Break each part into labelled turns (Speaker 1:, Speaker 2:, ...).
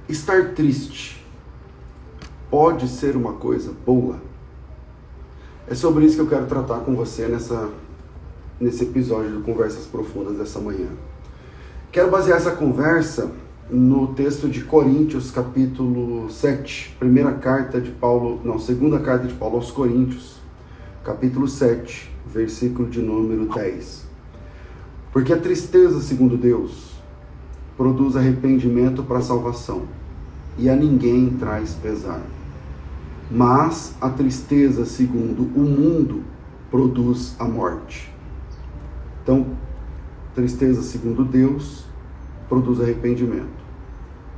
Speaker 1: Estar triste pode ser uma coisa boa? É sobre isso que eu quero tratar com você nesse episódio do Conversas Profundas dessa manhã. Quero basear essa conversa no texto de Coríntios, capítulo 7, segunda carta de Paulo aos Coríntios, capítulo 7, versículo de número 10. Porque a tristeza, segundo Deus, produz arrependimento para a salvação, e a ninguém traz pesar. Mas a tristeza, segundo o mundo, produz a morte. Então, tristeza, segundo Deus, produz arrependimento.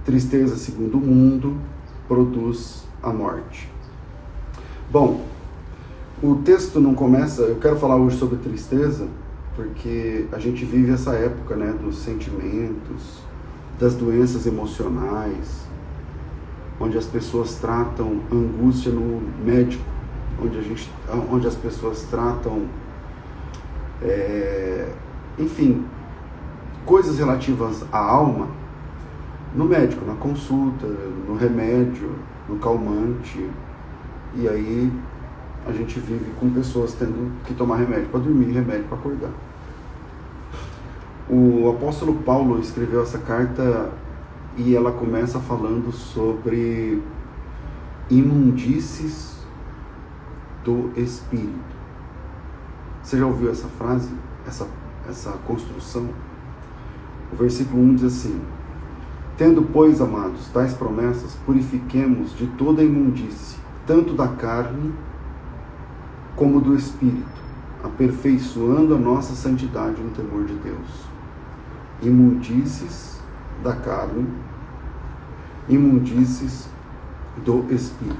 Speaker 1: Tristeza, segundo o mundo, produz a morte. Bom, o texto não começa... Eu quero falar hoje sobre tristeza, porque a gente vive essa época, né, dos sentimentos, das doenças emocionais, onde as pessoas tratam angústia no médico, onde as pessoas tratam, enfim, coisas relativas à alma no médico, na consulta, no remédio, no calmante. E aí a gente vive com pessoas tendo que tomar remédio para dormir, remédio para acordar. O apóstolo Paulo escreveu essa carta e ela começa falando sobre imundícies do Espírito. Você já ouviu essa frase? Essa construção? O versículo 1 diz assim: tendo, pois, amados, tais promessas, purifiquemos de toda imundície, tanto da carne como do Espírito, aperfeiçoando a nossa santidade no temor de Deus. Imundícies da carne, imundícies do Espírito.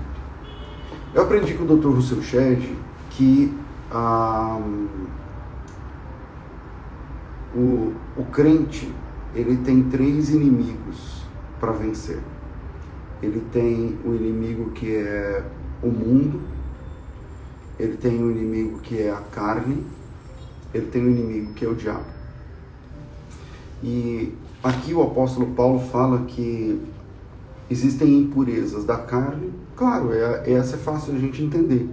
Speaker 1: Eu aprendi com o Dr. Russell Shedd que o crente, ele tem 3 inimigos para vencer. Ele tem o inimigo que é o mundo, ele tem o inimigo que é a carne, ele tem o inimigo que é o diabo. E aqui o apóstolo Paulo fala que existem impurezas da carne. Claro, essa é fácil a gente entender,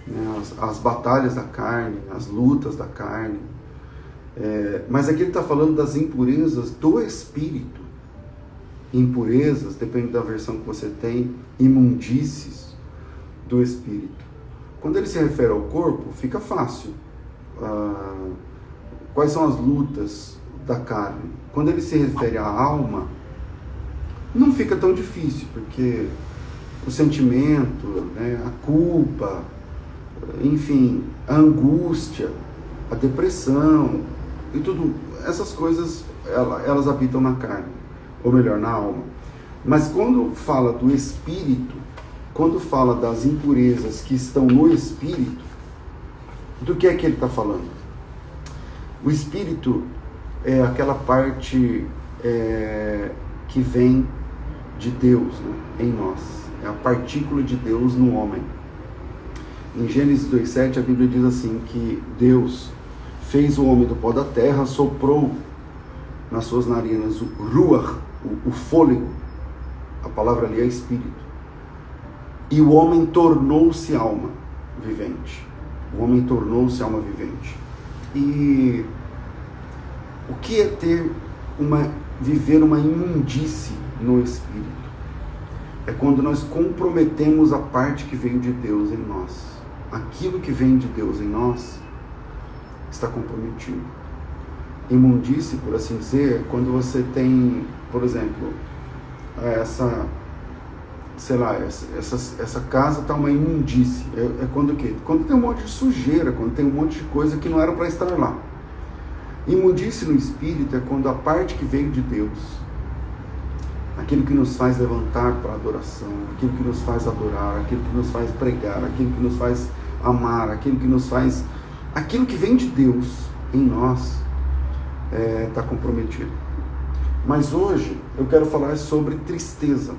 Speaker 1: né? As batalhas da carne, as lutas da carne. Mas aqui ele está falando das impurezas do Espírito. Impurezas, depende da versão que você tem, imundícies do Espírito. Quando ele se refere ao corpo, fica fácil. Quais são as lutas da carne? Quando ele se refere à alma, não fica tão difícil, porque o sentimento, né, a culpa, enfim, a angústia, a depressão e tudo, essas coisas, elas habitam na carne, ou melhor, na alma. Mas quando fala do Espírito, quando fala das impurezas que estão no Espírito, do que é que ele está falando? O Espírito é aquela parte que vem de Deus, né, em nós. É a partícula de Deus no homem. Em Gênesis 2:7 a Bíblia diz assim, que Deus fez o homem do pó da terra, soprou nas suas narinas o ruach, o fôlego. A palavra ali é espírito. E o homem tornou-se alma vivente. O homem tornou-se alma vivente. E o que é viver uma imundície no Espírito? É quando nós comprometemos a parte que veio de Deus em nós. Aquilo que vem de Deus em nós está comprometido. Imundície, por assim dizer, é quando você tem, por exemplo, essa casa está uma imundície. É quando o quê? Quando tem um monte de sujeira, quando tem um monte de coisa que não era para estar lá. Imundície no Espírito é quando a parte que veio de Deus, aquilo que nos faz levantar para a adoração, aquilo que nos faz adorar, aquilo que nos faz pregar, aquilo que nos faz amar, aquilo que vem de Deus em nós, está comprometido. Mas hoje eu quero falar sobre tristeza.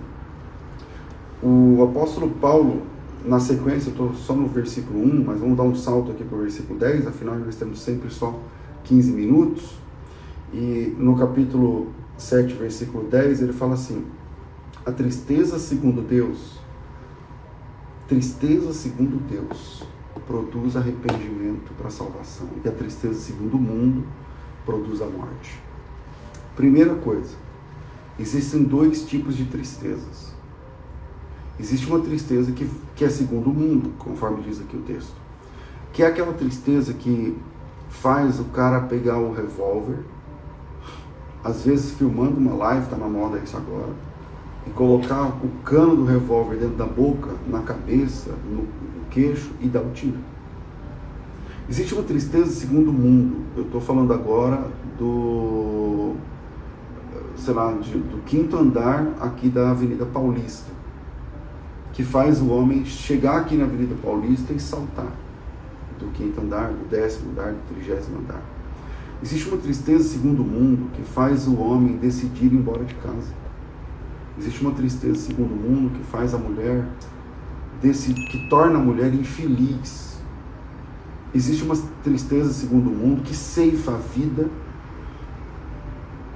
Speaker 1: O apóstolo Paulo, na sequência, eu estou só no versículo 1, mas vamos dar um salto aqui para o versículo 10, afinal nós temos sempre só 15 minutos. E no capítulo 7, versículo 10, ele fala assim: A tristeza segundo Deus, produz arrependimento para a salvação. E a tristeza segundo o mundo produz a morte. Primeira coisa, existem dois tipos de tristezas. Existe uma tristeza que é segundo o mundo, conforme diz aqui o texto. Que é aquela tristeza que faz o cara pegar o revólver, às vezes filmando uma live, está na moda isso agora, e colocar o cano do revólver dentro da boca, na cabeça, no queixo e dar um tiro. Existe uma tristeza segundo o mundo. Eu estou falando agora do 5º andar aqui da Avenida Paulista, que faz o homem chegar aqui na Avenida Paulista e saltar do 5º andar, do 10º andar, do 30º andar. Existe uma tristeza segundo o mundo que faz o homem decidir ir embora de casa. Existe uma tristeza segundo o mundo que faz a mulher, que torna a mulher infeliz. Existe uma tristeza segundo o mundo que ceifa a vida,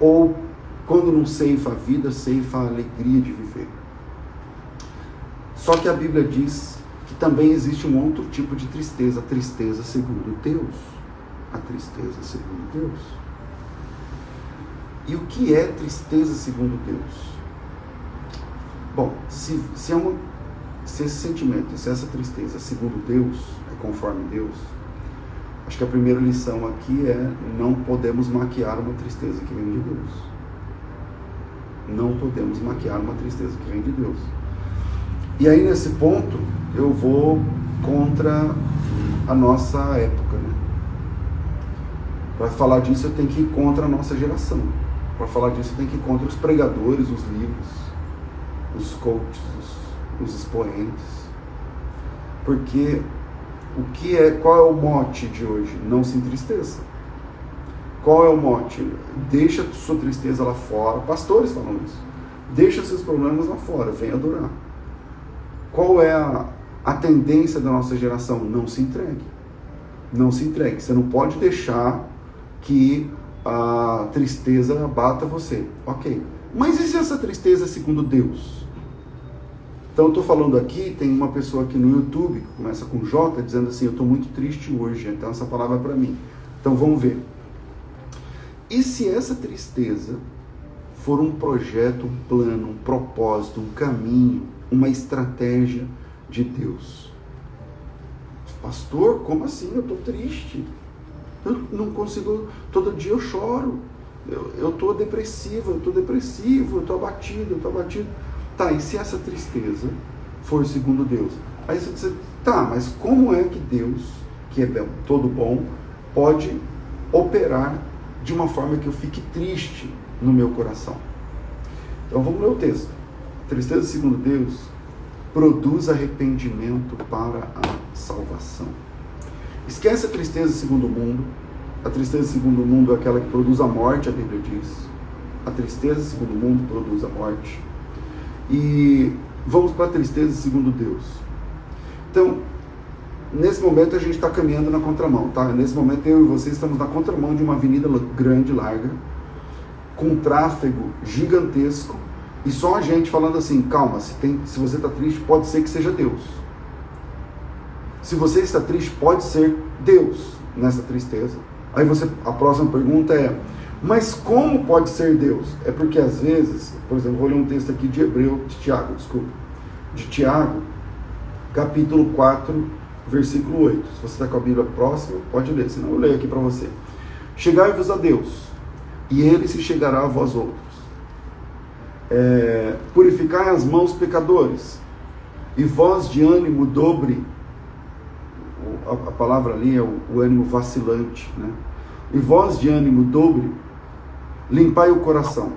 Speaker 1: ou quando não ceifa a vida, ceifa a alegria de viver. Só que a Bíblia diz que também existe um outro tipo de tristeza, a tristeza segundo Deus. A tristeza segundo Deus. E o que é tristeza segundo Deus? Bom, se esse sentimento, se essa tristeza segundo Deus, é conforme Deus, acho que a primeira lição aqui é: não podemos maquiar uma tristeza que vem de Deus. Não podemos maquiar uma tristeza que vem de Deus. E aí, nesse ponto, eu vou contra a nossa época, né? Para falar disso, eu tenho que ir contra a nossa geração. Para falar disso, eu tenho que ir contra os pregadores, os livros, os coaches, os expoentes. Porque qual é o mote de hoje? Não se entristeça. Qual é o mote? Deixa sua tristeza lá fora. Pastores falam isso. Deixa seus problemas lá fora, vem adorar. Qual é a tendência da nossa geração? Não se entregue. Não se entregue. Você não pode deixar que a tristeza abata você. Ok. Mas e se essa tristeza é segundo Deus? Então eu estou falando aqui, tem uma pessoa aqui no YouTube, que começa com J, dizendo assim: eu estou muito triste hoje, então essa palavra é para mim. Então vamos ver. E se essa tristeza for um projeto, um plano, um propósito, um caminho, uma estratégia de Deus? Pastor, como assim? Eu estou triste. Eu não consigo, todo dia eu choro. Eu estou depressivo, eu estou abatido. Tá, e se essa tristeza for segundo Deus? Aí você diz: tá, mas como é que Deus, que é todo bom, pode operar de uma forma que eu fique triste no meu coração? Então vamos ler o texto. Tristeza segundo Deus produz arrependimento para a salvação. Esquece a tristeza segundo o mundo. A tristeza segundo o mundo é aquela que produz a morte, a Bíblia diz. A tristeza segundo o mundo produz a morte. E vamos para a tristeza segundo Deus. Então, nesse momento a gente está caminhando na contramão, tá? Nesse momento eu e você estamos na contramão de uma avenida grande, larga, com tráfego gigantesco, e só a gente falando assim: calma, se você está triste, pode ser que seja Deus. Se você está triste, pode ser Deus nessa tristeza. Aí a próxima pergunta é: mas como pode ser Deus? É porque às vezes, por exemplo, vou ler um texto aqui de Tiago, capítulo 4, versículo 8. Se você está com a Bíblia próxima, pode ler, senão eu leio aqui para você. Chegai-vos a Deus, e Ele se chegará a vós outros. Purificai as mãos, pecadores, e vós de ânimo dobre. A palavra ali é o ânimo vacilante, né? E vós de ânimo dobre, limpai o coração,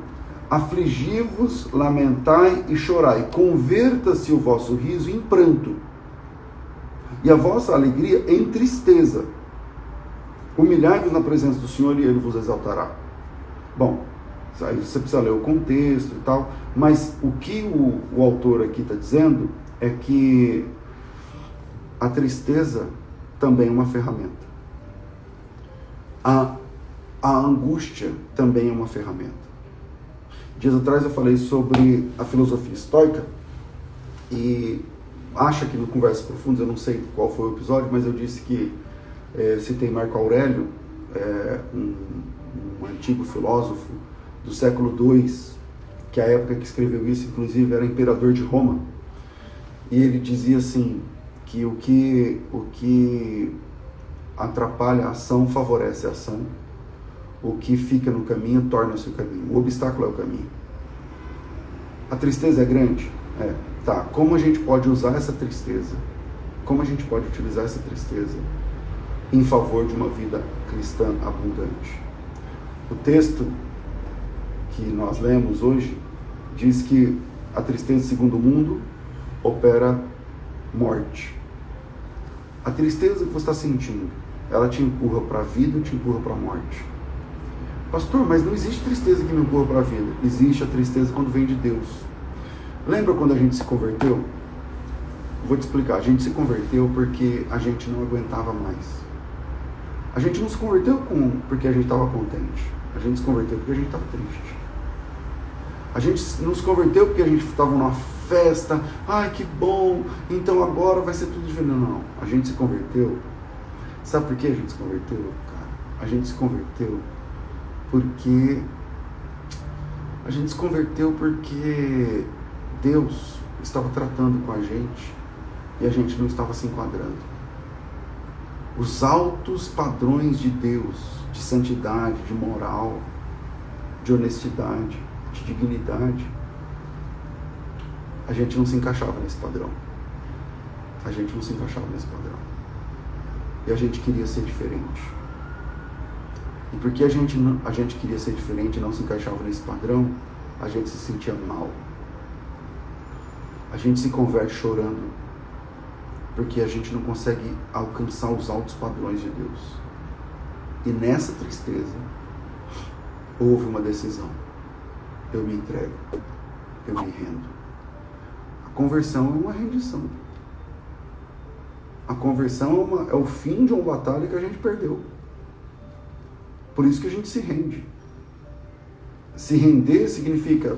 Speaker 1: afligi-vos, lamentai e chorai, converta-se o vosso riso em pranto, e a vossa alegria em tristeza. Humilhai-vos na presença do Senhor, e Ele vos exaltará. Bom, aí você precisa ler o contexto e tal, mas o que o autor aqui está dizendo é que a tristeza também é uma ferramenta. A angústia também é uma ferramenta. Dias atrás eu falei sobre a filosofia estoica e acha que no Conversas Profundas, eu não sei qual foi o episódio, mas eu disse que citei Marco Aurélio, um antigo filósofo do século II, que a época que escreveu isso, inclusive, era imperador de Roma, e ele dizia assim, que o que atrapalha a ação favorece a ação, o que fica no caminho torna-se o caminho, o obstáculo é o caminho. A tristeza é grande? Tá, como a gente pode usar essa tristeza? Como a gente pode utilizar essa tristeza em favor de uma vida cristã abundante? O texto que nós lemos hoje diz que a tristeza, segundo o mundo, opera morte. A tristeza que você está sentindo, ela te empurra para a vida ou te empurra para a morte? Pastor, mas não existe tristeza que me empurra para a vida. Existe a tristeza quando vem de Deus. Lembra quando a gente se converteu? Vou te explicar. A gente se converteu porque a gente não aguentava mais. A gente não se converteu porque a gente estava contente. A gente se converteu porque a gente estava triste. A gente não se converteu porque a gente estava numa festa. Ai, que bom, então agora vai ser tudo diferente. Não. A gente se converteu. Sabe por que a gente se converteu, cara? A gente se converteu porque Deus estava tratando com a gente e a gente não estava se enquadrando. Os altos padrões de Deus, de santidade, de moral, de honestidade, de dignidade, a gente não se encaixava nesse padrão. A gente não se encaixava nesse padrão. E a gente queria ser diferente. E porque a gente queria ser diferente e não se encaixava nesse padrão, a gente se sentia mal. A gente se converte chorando, porque a gente não consegue alcançar os altos padrões de Deus. E nessa tristeza, houve uma decisão. Eu me entrego, eu me rendo. A conversão é uma rendição. A conversão é o fim de uma batalha que a gente perdeu. Por isso que a gente se rende. Se render significa,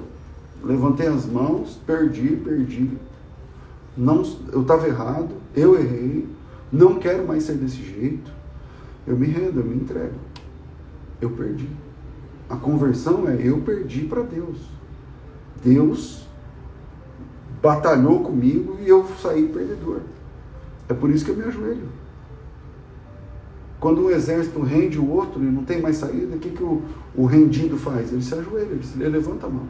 Speaker 1: levantei as mãos, perdi. Não, eu estava errado, eu errei, não quero mais ser desse jeito. Eu me rendo, eu me entrego. Eu perdi. A conversão é eu perdi para Deus. Deus batalhou comigo e eu saí perdedor. É por isso que eu me ajoelho. Quando um exército rende o outro e não tem mais saída, o que o rendido faz? Ele se ajoelha, ele levanta a mão.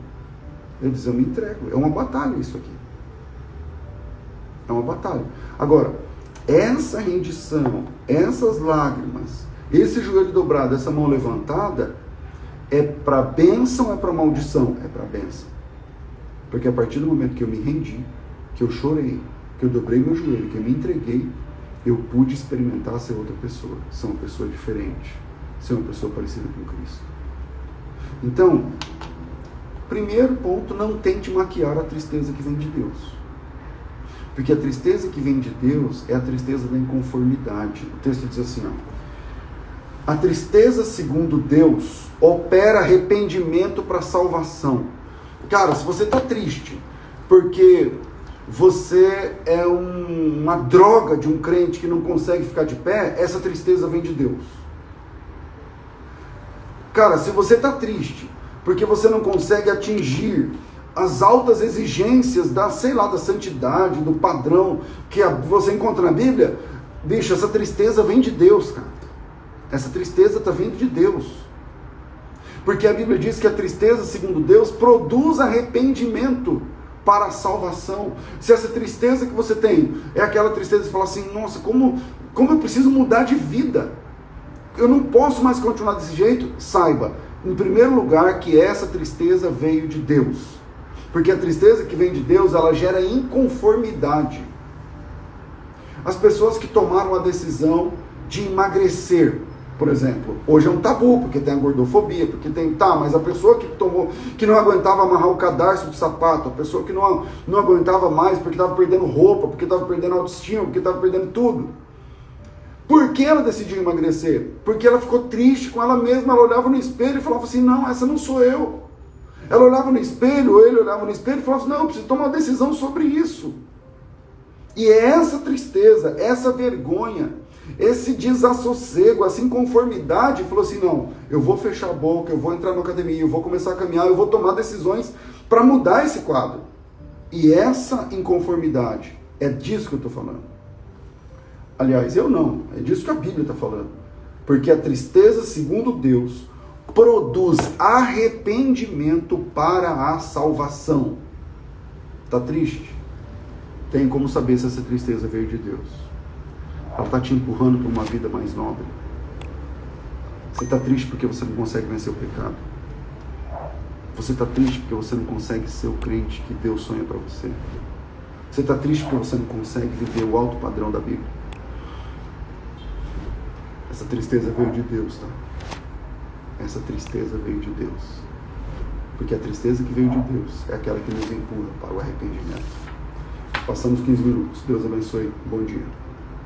Speaker 1: Ele diz, eu me entrego. É uma batalha isso aqui. É uma batalha. Agora, essa rendição, essas lágrimas, esse joelho dobrado, essa mão levantada, é para bênção ou é para maldição? É para bênção. Porque a partir do momento que eu me rendi, que eu chorei, que eu dobrei meu joelho, que eu me entreguei, eu pude experimentar ser outra pessoa, ser uma pessoa diferente, ser uma pessoa parecida com Cristo. Então, primeiro ponto, não tente maquiar a tristeza que vem de Deus. Porque a tristeza que vem de Deus é a tristeza da inconformidade. O texto diz assim, ó, a tristeza segundo Deus opera arrependimento para salvação. Cara, se você está triste porque você é uma droga de um crente que não consegue ficar de pé, essa tristeza vem de Deus. Cara, se você está triste porque você não consegue atingir as altas exigências da santidade, do padrão que você encontra na Bíblia, bicho, essa tristeza vem de Deus, cara. Essa tristeza está vindo de Deus. Porque a Bíblia diz que a tristeza, segundo Deus, produz arrependimento para a salvação. Se essa tristeza que você tem é aquela tristeza que fala assim, nossa, como eu preciso mudar de vida, eu não posso mais continuar desse jeito, saiba, em primeiro lugar, que essa tristeza veio de Deus. Porque a tristeza que vem de Deus, ela gera inconformidade. As pessoas que tomaram a decisão de emagrecer, por exemplo, hoje é um tabu, porque tem a gordofobia, porque tem, mas a pessoa que não aguentava amarrar o cadarço do sapato, a pessoa que não aguentava mais porque estava perdendo roupa, porque estava perdendo autoestima, porque estava perdendo tudo. Por que ela decidiu emagrecer? Porque ela ficou triste com ela mesma, ela olhava no espelho e falava assim, não, essa não sou eu. Ela olhava no espelho, ou ele olhava no espelho e falava assim, não, eu preciso tomar uma decisão sobre isso. E é essa tristeza, essa vergonha, esse desassossego, essa inconformidade, falou assim, não, eu vou fechar a boca, eu vou entrar na academia, eu vou começar a caminhar, eu vou tomar decisões para mudar esse quadro. E essa inconformidade, é disso que eu estou falando. Aliás, eu não, é disso que a Bíblia está falando. Porque a tristeza, segundo Deus, produz arrependimento para a salvação. Está triste? Tem como saber se essa tristeza veio de Deus. Ela está te empurrando para uma vida mais nobre. Você está triste porque você não consegue vencer o pecado. Você está triste porque você não consegue ser o crente que Deus sonha para você. Você está triste porque você não consegue viver o alto padrão da Bíblia. Essa tristeza veio de Deus, tá? Essa tristeza veio de Deus. Porque a tristeza que veio de Deus é aquela que nos empurra para o arrependimento. Passamos 15 minutos. Deus abençoe. Bom dia.